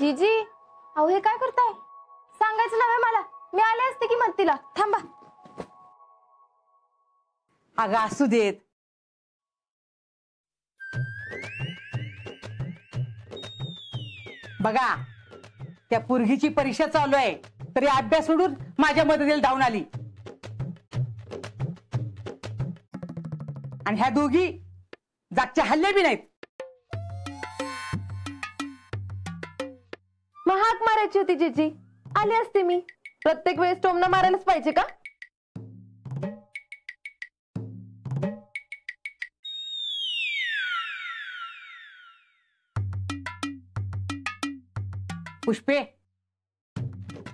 जीजी अहो हे काय करताय? सांगायचं नव्हे मला, मी आले असते की मदतीला. थांबा. अगं असू देत. बघा त्या पोरगीची परीक्षा चालू आहे तरी अभ्यास सोडून माझ्या मदतीला धावून आली. आणि ह्या दोघी जागच्या हल्ले बी नाहीत. मग हाक मारायची होती जीजी, आली असते मी. प्रत्येक वेळेस टोमना मारायलाच पाहिजे का? पुष्पे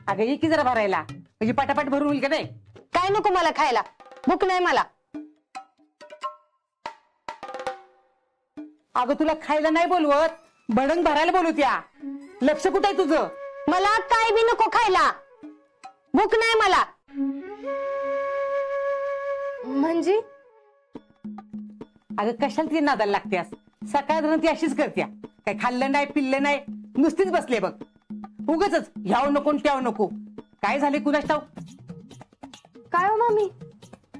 अगं ये की जरा भरायला, म्हणजे पटापट भरून होईल का नाही. काय नको मला खायला, भूक नाही मला. अगं तुला खायला नाही बोलवत, भडंग भरायला बोलवत्या. लक्ष कुठं आहे तुझं? मला काय बी नको खायला, भूक नाही मला. म्हणजे अगं कशाला ती नादाला लागत्यास? सकाळ ती अशीच करत्या, काय खाल्लं नाही पिल्लं नाही, नुसतीच बसले बघ. उगाच ह्याव नको त्याव नको. काय झाले कुणास ठाऊक? काय हो मामी,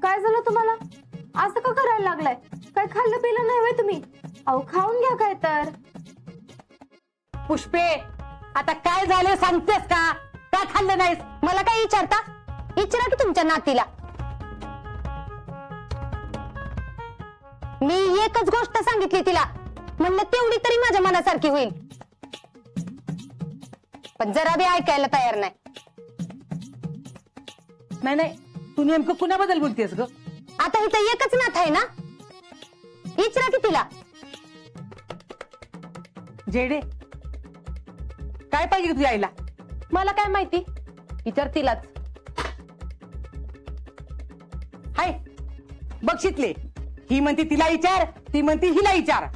काय झालं तुम्हाला? असं का करायला लागलाय? काय खाल्लं पिलं नाही होय तुम्ही? अहो खाऊन घ्या काय तर. पुष्पे आता काय झालं सांगतेस का? का खाल्लं नाहीस? मला काय विचारता? विचारा की तुमच्या नातीला. मी एकच गोष्ट सांगितली तिला, म्हणलं तेवढी तरी माझ्या मनासारखी होईल. पण जरा बी ऐकायला तयार नाही. नाही नाही, तू नेमकं कुणाबद्दल बोलतेस ग? आता इथं एकच नात आहे ना, विचारा की तिला. जेडे काय पाहिजे तुझ्या आईला? मला काय माहिती, विचार तिलाच. हाय बघ शिकले, ही म्हणते तिला विचार, ती म्हणते हिला विचार.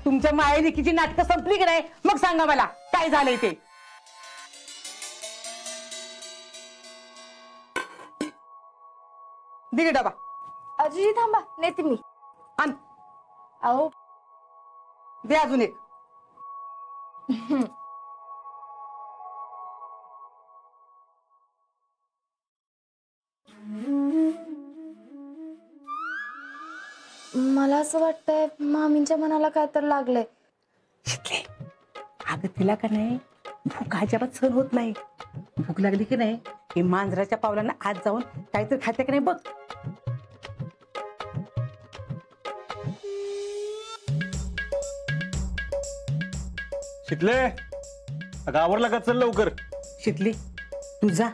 तुमच्या मायलेकीची नाटकं संपली की नाही? मग सांगा मला काय झालंय ते. दिगे डबा. अजी थांबा, नेते मी. आण. अहो दे अजून एक. मला असं वाटतंय मामींच्या मनाला काय तर लागलंय. शिकले अगं तिला का नाही भूक अजिबात सहन होत नाही. भूक लागली की नाही हे मांजराच्या पावलांना आत जाऊन काहीतरी खाते की नाही बघ. शिकले अगं आवरला का? चल लवकर. शिकली तुझा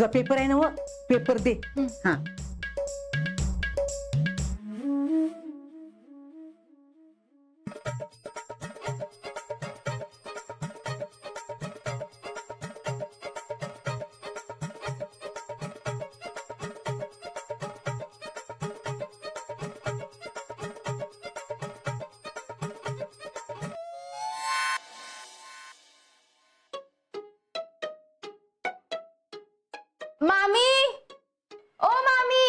पेपर आहे ना व, पेपर दे. हा मामी, ओ मामी,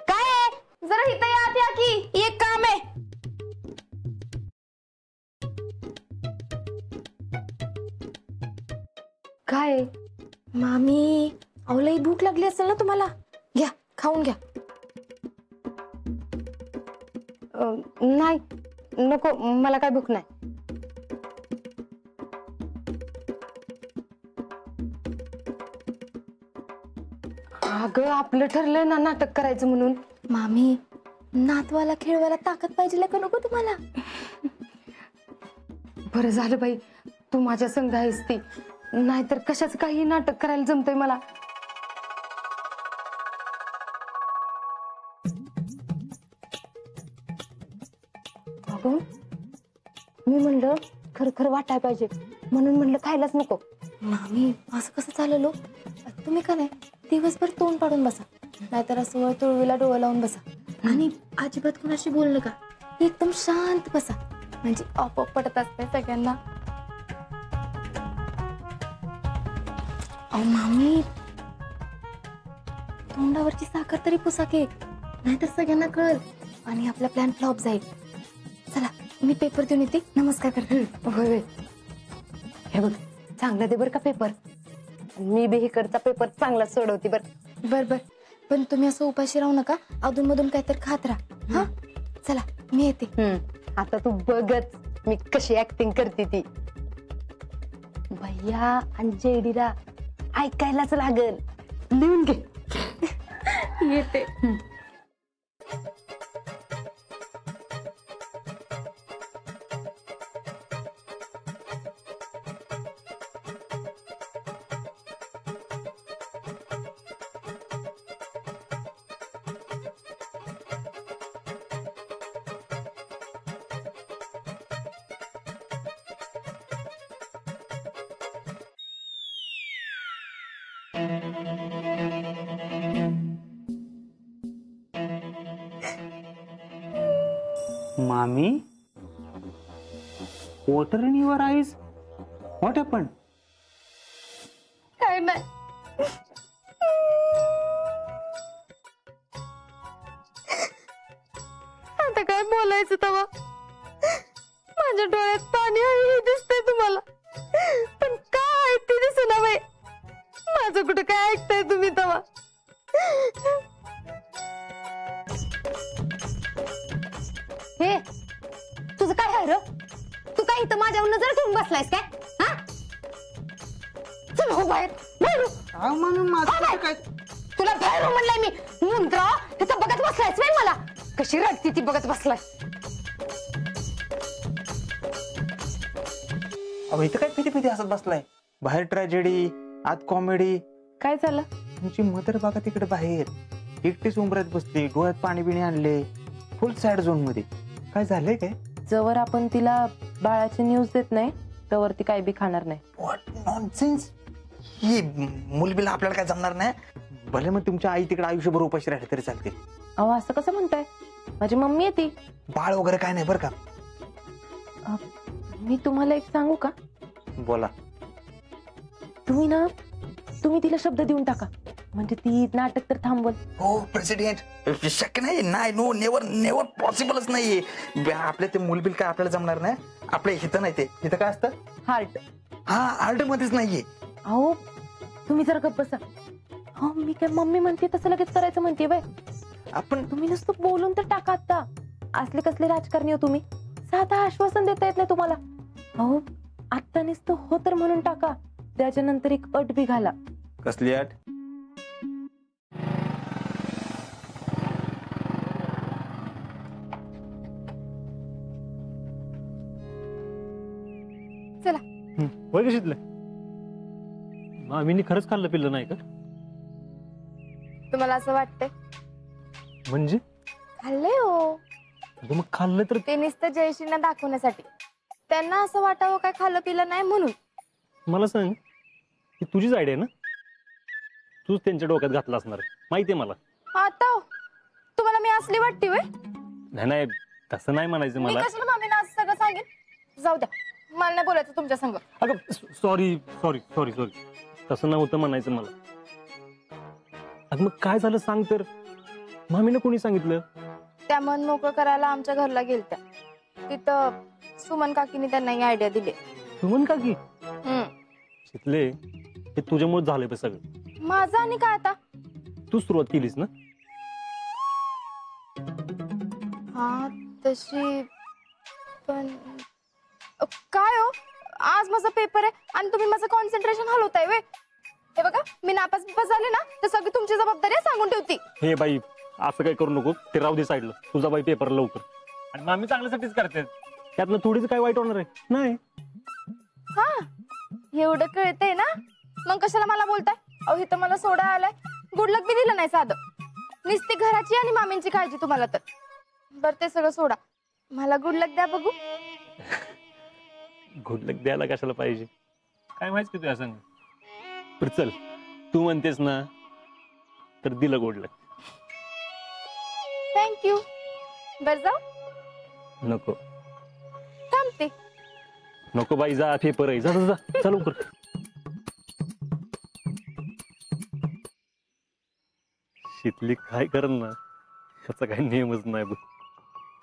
काय आहे? जरा इथं या की, एक काम आहे. काय मामी, अहो लई भूक लागली असेल ना तुम्हाला, घ्या खाऊन घ्या. नाही नको, मला काय भूक नाही. अगं आपलं ठरलंय ना नाटक करायचं म्हणून. मामी नातवाला खेळवायला ताकद पाहिजे का नको तुम्हाला? बरं झालं बाई तू माझ्या संग आहेस ती, नाहीतर कशाच काही नाटक करायला जमतंय मला. अगं मी म्हणलं खरं खरं वाटाय पाहिजे म्हणून म्हणलं खायलाच नको. मामी असं कसं चाललो? तुम्ही का नाही दिवसभर तोंड पाडून बसा, नाहीतर असं तुळवीला डोळा लावून बसा आणि अजिबात कुणाशी बोलू नका. एकदम शांत बसा, म्हणजे आपोआप पटत असते सगळ्यांना. अहो मामी तोंडावरची साखर तरी पुसा की, नाहीतर सगळ्यांना कळल आणि आपला प्लॅन फ्लॉप जाईल. चला मी पेपर देऊन येते, नमस्कार करते. होय होय. हे बघ चांगला दे बर का पेपर. मी बी इकडचा पेपर चांगला सोडवते बर. बर बर, पण तुम्ही असं उपाशी राहू नका, अधून मधून काहीतरी खात राहा. हा चला मी येते. आता तू बघच मी कशी ऍक्टिंग करते ती. भैया आणि जेडीला ऐकायलाच लागल. लिहून घे. येते. Mommy? Water in your eyes? What happened? काय नाही. आता काय बोलायचं तवा. माझ्या डोळ्यात पाणी आहे हे दिसतंय तुम्हाला, पण काय ते दिसेना बाई. माझं कुठं काय ऐकताय तुम्ही तवा. हे तुझं काय आहे र? तू काय इथं माझ्यावर नजर ठेवून बसलायस काय? हा चल हो बाहेर. बाहेर हो. हो बाहेर. तुला बाहेर हो म्हणलंय मी. मुंद्रा तिथं बघत बसलायस नाही मला कशी रडती ती बघत बसलाय. अहो इथं काय पिटी पिटी हसत बसलाय. बाहेर ट्रॅजेडी, आत कॉमेडी. काय झालं? तुमची मदर बघा तिकडे बाहेर एकटीच उंबऱ्यात बसली, डोळ्यात पाणी बिणी आणले, फुल सॅड झोन मध्ये. काय झालंय काय? जवळ आपण तिला बाळाची न्यूज देत नाही तवर ती काय बी खाणार नाही. What nonsense. ही मुलबीला आपल्याला काय जमणार नाही. भले मग तुमच्या आई तिकडे आयुष्यभर उपाशी राहिले तरी चालतील. अहो असं कसं म्हणताय? माझी मम्मी आहे ती. बाळ वगैरे काय नाही बरं का. मी तुम्हाला एक सांगू का? बोला. तुम्ही तिला शब्द देऊन टाका, म्हणजे ती नाटक तर थांबवल. हो प्रेसिडेंट शक्य नाही. नाही नो नेवर नेवर पॉसिबलच नाहीये. आपल्या ते मुलबिल काय आपल्याला जमणार नाही. आपल्या हिथं नाही. ते हिथं काय असतं? हार्ट. हा हार्ट मध्येच नाहीये. अहो तुम्ही जर गप्प बसा. हो मी काय मम्मी म्हणते तसं लगेच करायचं म्हणते बाय. आपण तुम्ही नुसतं बोलून तर टाका. आता असले कसले राजकारणी हो तुम्ही. साधा आश्वासन देता येत नाही तुम्हाला. अहो आता नुसतं हो तर म्हणून टाका, त्याच्यानंतर एक अट बी घाला. कसली अट? चला. होय का शितले? मामीनी खरंच खाल्लं पिल्लं नाही का? तुम्हाला असं वाटतंय? म्हणजे खाल्लंय हो. अगं मग खाल्लं तर ते नुसतं जयश्रींना दाखवण्यासाठी. त्यांना असं वाटावं काय खाल्लं पिलं नाही म्हणून. मला सांग, ही तुझीच आयडिया ना? तूच त्यांच्या डोक्यात घातला असणार माहितीये मला. आता हो. तुम्हाला मी असली वाटते होय? नाही नाही तसं नाही म्हणायचं मी मला. कशाला मामीला असं सगळं सांगेन. जाऊ द्या, मला नाही बोलायचं तुमच्या संग. अगं सॉरी सॉरी सॉरी सॉरी तसं नव्हतं म्हणायचं मला. अगं मग काय झालं सांग तर. मामीनं कोणी सांगितलं? त्या मन मोकळं करायला आमच्या घरला गेलत्या. तिथं सुमन काकीने त्यांना ही आयडिया दिली. सुमन का की शितले हे तुझ्यामुळे झालंय बे सगळं. माझं आणि काय आता? तू सुरुवात केलीस ना. हा तशी पण काय हो, आज माझा पेपर आहे आणि तुम्ही माझं कॉन्सन्ट्रेशन हलवताय वे. हे बघा मी नापास बिपास झाले ना तर सगळी तुमची जबाबदारी सांगून ठेवती. हे बाई असं काही करू नको. ते राहू दे साईडला. तुझा बाई पेपर लवकर. आणि मामी चांगल्यासाठीच करते. त्यातनं थोडीच काय वाईट होणार आहे नाही. हा एवढं कळतंय ना मग कशाला मला बोलताय? अहो इथं मला सोडा आलाय. गुड लक बी दिलं नाही साधं. नुसती घराची आणि मामींची काळजी तुम्हाला तर. बरं ते सगळं सोडा, मला गुड लक द्या बघू. गुड लक द्यायला कशाला पाहिजे? काय माहित की तुझ्या संग. पण चल तू म्हणतेस ना तर दिलं गुड लक. थँक्यू. बर जाऊ? नको थांबते. नको बाई जा. पेपर आहे. जा जा जा चल लवकर. शितली काय कर ना त्याचा काही नियमच नाही बघ.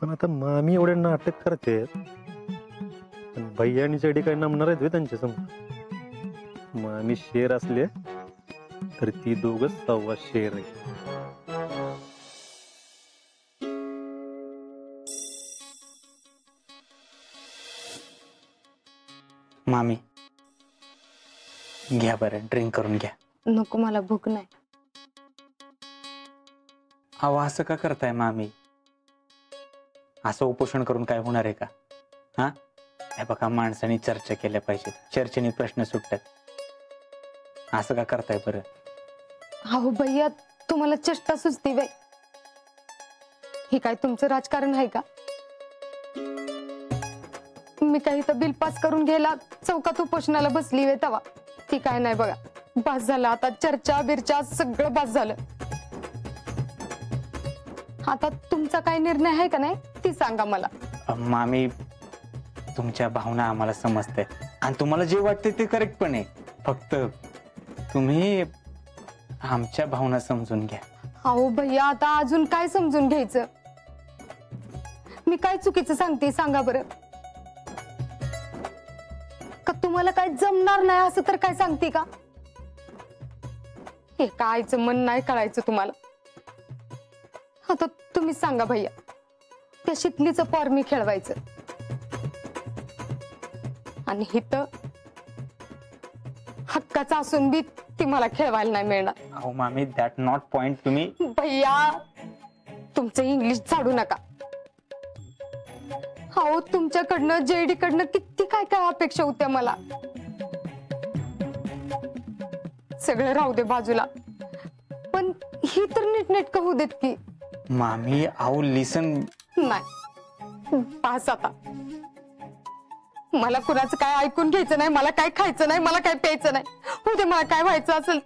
पण आता मामी एवढे नाटक करते पण भैया आणि चडी काय नमणार आहेत त्यांच्या समोर. मग आम्ही शेर असले तर ती दोघच 1.25 शेर आहे. मामी घ्या बरं, ड्रिंक करून घ्या. नको, मला भूक नाही. अहो असं का करताय मामी? असं उपोषण करून काय होणार आहे का? हा, हे बघा, माणसाने चर्चा केल्या पाहिजे, चर्चेने प्रश्न सुटतात. असं का करताय बरं? अहो भैया, तुम्हाला चेष्टा सुचती बाई. हे काय तुमचं राजकारण आहे का? मी काही तर बिल पास करून घ्यायला चौकात उपोषणाला बसली वे तवा. ती काय नाही बघा, बस झालं आता. चर्चा बिरचा सगळं बस झालं. आता तुमचा काय निर्णय आहे का नाही ती सांगा मला. मामी, तुमच्या भावना आम्हाला समजते आणि तुम्हाला जे वाटते ते करेक्ट पण आहे. फक्त तुम्ही आमच्या भावना समजून घ्या. अहो भैया, आता अजून काय समजून घ्यायचं? मी काय चुकीचं सांगते सांगा बरं? का तुम्हाला काय जमणार नाही असं तर काय सांगते का? हे कायचं मन नाही कळायचं तुम्हाला. आता तुम्ही सांगा भैया, त्या शितलीचं पॉर मी खेळवायचं आणि हिथं हक्काचं असून बी ती मला खेळवायला नाही मिळणार. अहो मामी, दॅट नॉट पॉइंट. तुम्ही भैया, तुमचं इंग्लिश झाडू नका. हो, तुमच्याकडनं जेडी कडनं किती काय काय अपेक्षा होत्या मला. सगळं राहू दे बाजूला, पण ही तर नीटनेटकं होऊ देत की. मामी, अहो लिसन. नाही, पास आता. मला कुणाचं काय ऐकून घ्यायचं नाही, मला काय खायचं नाही, मला काय प्यायचं नाही. उद्या मला काय व्हायचं असेल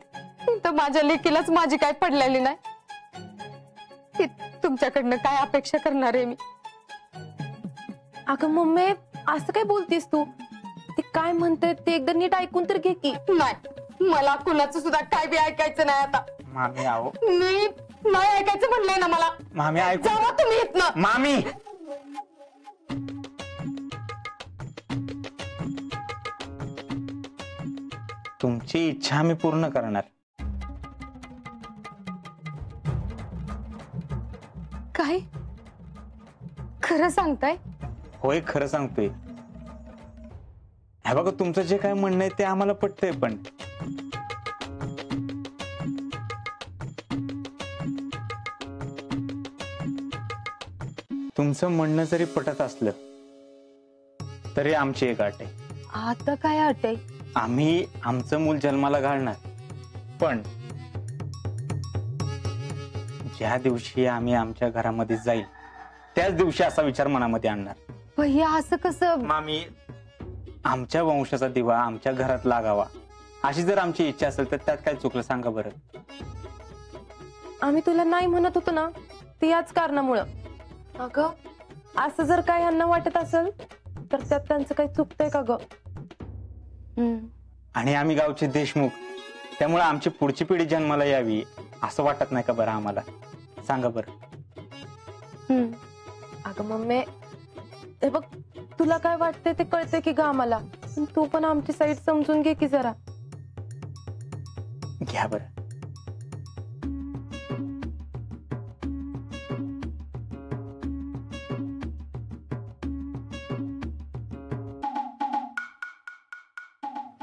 तर माझ्या लेकीलाच माझी काय पडलेली नाही. ती तुमच्याकडनं काय अपेक्षा करणार आहे मी? अगं मम्मी, असं काय बोलतीस तू? ते काय म्हणते ते एकदा नीट ऐकून तर घे की. नाही, मला कुणाचं सुद्धा काय बी ऐकायचं नाही आता. मामी, अहो मी नाही ऐकायचं म्हणलंय ना मला. मामी ऐकू. जावा तुम्ही इथनं. मामी, तुमची इच्छा आम्ही पूर्ण करणार. काय खरं सांगताय? होय, खरं सांगतोय. हे बघा, तुमचं जे काय म्हणणं आहे ते आम्हाला पटतंय, पण तुमचं म्हणणं जरी पटत असलं तरी आमची एक अट आहे. आता काय अट आहे? आम्ही आमचं मूल जन्माला घालणार, पण ज्या दिवशी आम्ही आमच्या घरामध्ये जाईल त्याच दिवशी असा विचार मनामध्ये आणणार. भैया, असं कसं? मामी, आमच्या वंशाचा दिवा आमच्या घरात लागावा अशी जर आमची इच्छा असेल तर त्यात काय चुकलं सांगा बरं? आम्ही तुला नाही म्हणत होतो ना, ते याच कारणामुळं. अगं, असं जर काय यांना वाटत असेल तर त्यात त्यांचं काही चुकतंय का ग? आणि आम्ही गावचे देशमुख, त्यामुळे आमची पुढची पिढी जन्माला यावी असं वाटत नाही का बरं आम्हाला? सांगा बरं. अगं मम्मी, हे बघ, तुला काय वाटतंय ते कळतंय की ग आम्हाला, पण तू पण आमची साईड समजून घे की जरा. घ्या बरं.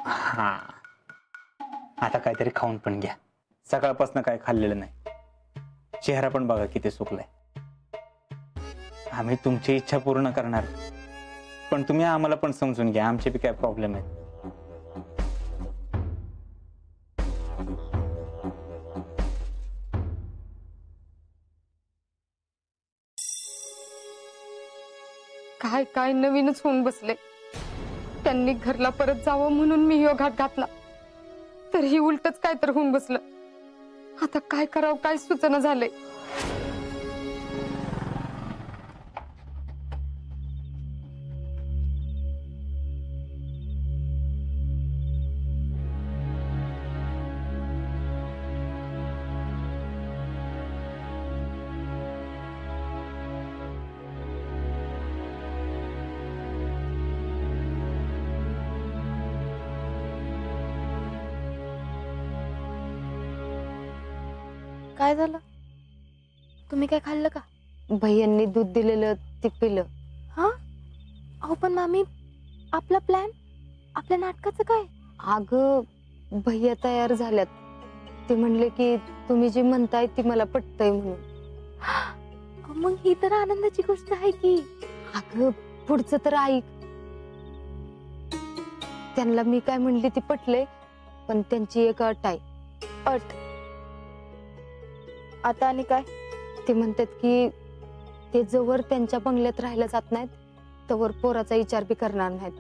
हा, आता काहीतरी खाऊन पण घ्या. सकाळपासून काय खाल्लेलं नाही. चेहरा पण बघा किती सुकलाय. आम्ही तुमची इच्छा पूर्ण करणार, पण तुम्ही आम्हाला पण समजून घ्या, आमचे बी काय प्रॉब्लेम आहेत. काय काय नवीनच होऊन बसले. त्यांनी घरला परत जावं म्हणून मी ह्यो घाट घातला, तर ही उलटच काय तर होऊन बसलं. आता काय करावं काय सुचना झालंय. काय झालं? तुम्ही काय खाल्लं का? भैयांनी दूध दिलेलं ते पिलं. हा? अहो पण मामी, आपला प्लॅन, आपल्या नाटकाचं काय? अगं भैया तयार झाल्यात. ते म्हणले की तुम्ही जे म्हणताय ती मला पटतंय म्हणून. मग ही तर आनंदाची गोष्ट आहे की. अगं पुढचं तर ऐक. त्यांना मी काय म्हणली ती पटले, पण त्यांची एक अट आहे. अट? आता आणि काय? ते म्हणतात की ते जवळ त्यांच्या बंगल्यात राहायला जात नाहीत तवर पोराचा विचार बी करणार नाहीत.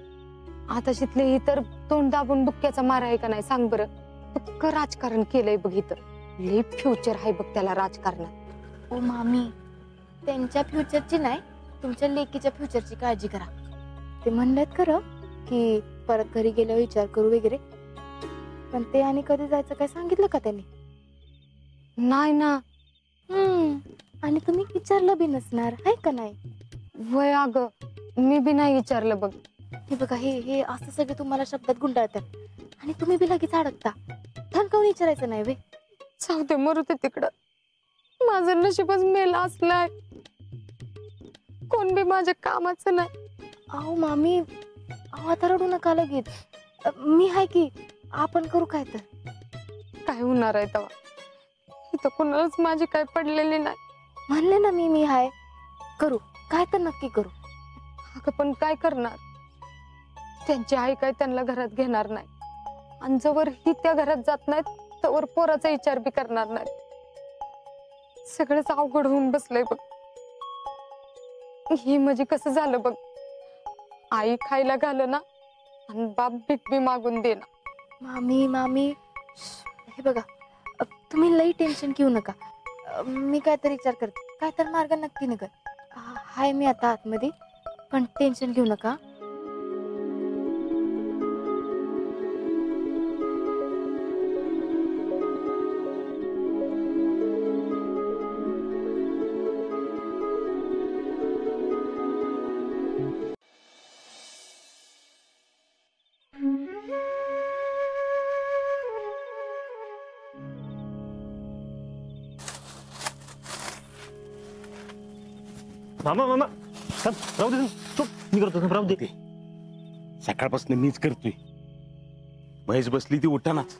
आता शितले ही तर तोंड दाबून बुक्क्याचा मार आहे का नाही सांग बरं. पक्क राजकारण केलंय बघ इथं. लई फ्युचर आहे बघ त्याला राजकारणात. ओ मामी, त्यांच्या फ्युचरची नाही, तुमच्या लेकीच्या फ्युचरची काळजी करा. ते म्हणतात खरं की परत घरी गेल्यावर विचार करू वगैरे, पण ते आणि कधी जायचं काय सांगितलं का त्यांनी? नाही ना. आणि तुम्ही विचारलं बी नसणार आहे का नाही? वय अगं, मी बी नाही विचारलं बघ. हे बघा, हे असं सगळे तुम्हाला शब्दात गुंडाळतात आणि तुम्ही बी लगेच अडकता. ठणकावून विचारायचं नाही वे. जाऊदे, मरू ते तिकडं. माझं नशीबच मेला असलाय. कोण बी माझ्या कामाचं नाही. अहो मामी, अहो आता रडू नका लगेच. मी आहे की, आपण करू काय तर. काय होणार आहे तेव्हा? इथं कोणालाच माझी काय पडलेली नाही. म्हणले ना मी हाय. करू काय तर नक्की करू. अगं पण काय करणार? त्यांची आई काय त्यांना घरात घेणार नाही, आणि जवळ ही त्या घरात जात नाहीत तवर पोराचा विचार बी करणार नाहीत. सगळंच अवघड होऊन बसलंय बघ. ही म्हणजे कसं झालं बघ. आई खायला घाल ना आणि बाप भीक बी मागून दे ना. मामी हे बघा, तुम्ही लई टेन्शन घेऊ नका. मी काहीतरी विचार करते, काय तर मार्ग नक्की निघल. हाय मी आता आतमध्ये, पण टेन्शन घेऊ नका. मामा मामा थांब, राहू दे चुप. मी करतो थांब, राहू दे. सकाळपासून मीच करतोय. म्हैस बसली ती उठानाच.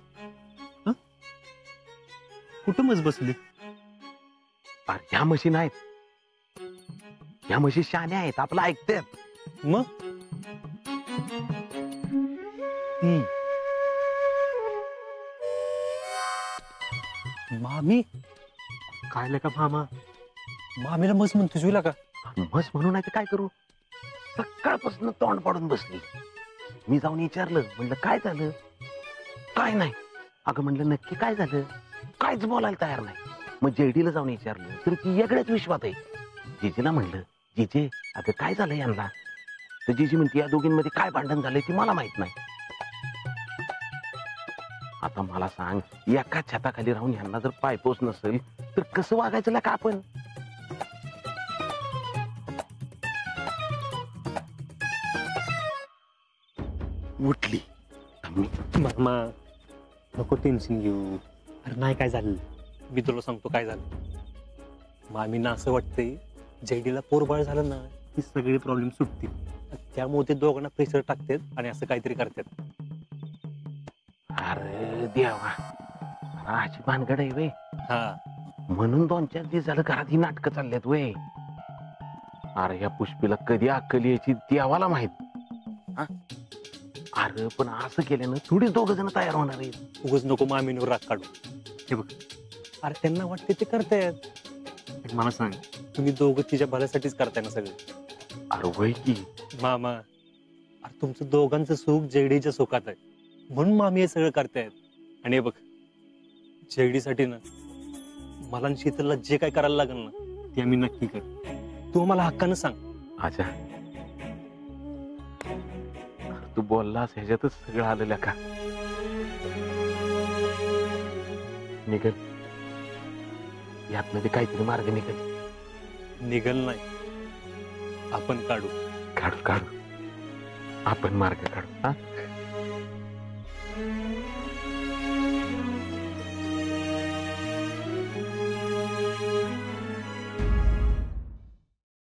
कुठं मज बसली? ह्या म्हशी नाहीत, ह्या म्हशी शहाण्या आहेत, आपलं ऐकतात. मग मामी काय का मामा? मामीला मस्त म्हणतो जुला का? म्हस म्हणून आहे काय करू? सकाळपासून तोंड पाडून बसली. मी जाऊन विचारलं, म्हणलं काय झालं? काय नाही. अगं म्हणलं नक्की काय झालं? काहीच बोलायला तयार नाही. मग जेडीला जाऊन विचारलं तर ती वेगळ्याच विश्वात आहे. जिजीला म्हणलं, जिजे अगं काय झालं यांना? तर जिजी म्हणते या दोघींमध्ये काय भांडण झालंय ती मला माहित नाही. आता मला सांग, एका छताखाली राहून यांना जर पायपोस नसेल तर कसं वागायचं का आपण? उठली. मामा नको टेन्शन घेऊ. अरे नाही काय झालं, मी तुला सांगतो काय झालं. मामींना असं वाटतंय जेडीला पोरबाळ झालं ना की सगळे प्रॉब्लेम सुटतील, त्यामुळे ते दोघांना प्रेशर टाकतात आणि असं काहीतरी करतात. अरे देवा, अशी भानगड आहे वे. हा म्हणून 2-4 दिवस झालं घरात ही नाटकं चालल्यात वे. अरे या पुष्पीला कधी अक्कल यायची देवाला माहित. अरे पण असं केल्यानं थोडीच 2 जण तयार होणार आहेत. उगाच नको मामींवर राग काढू. हे बघ, अरे त्यांना वाटते ते करतायत. मला सांग, तुम्ही दोघं तिच्या भल्यासाठीच करताय ना सगळं? अरे वय की मामा, अरे तुमचं दोघांचं सुख जेडीच्या सुखात आहे म्हणून मामी हे सगळं करतायत. आणि हे बघ, जेडीसाठी ना मला आणि शीतलला जे काय करायला लागेल ना ते आम्ही नक्की कर. तू मला हक्कानं सांग. अच्छा, तू बोललास ह्याच्यातच सगळं आलेलं का? निघल यातमध्ये काहीतरी मार्ग निघल नाही, आपण काढू. काढू आपण मार्ग काढू. हा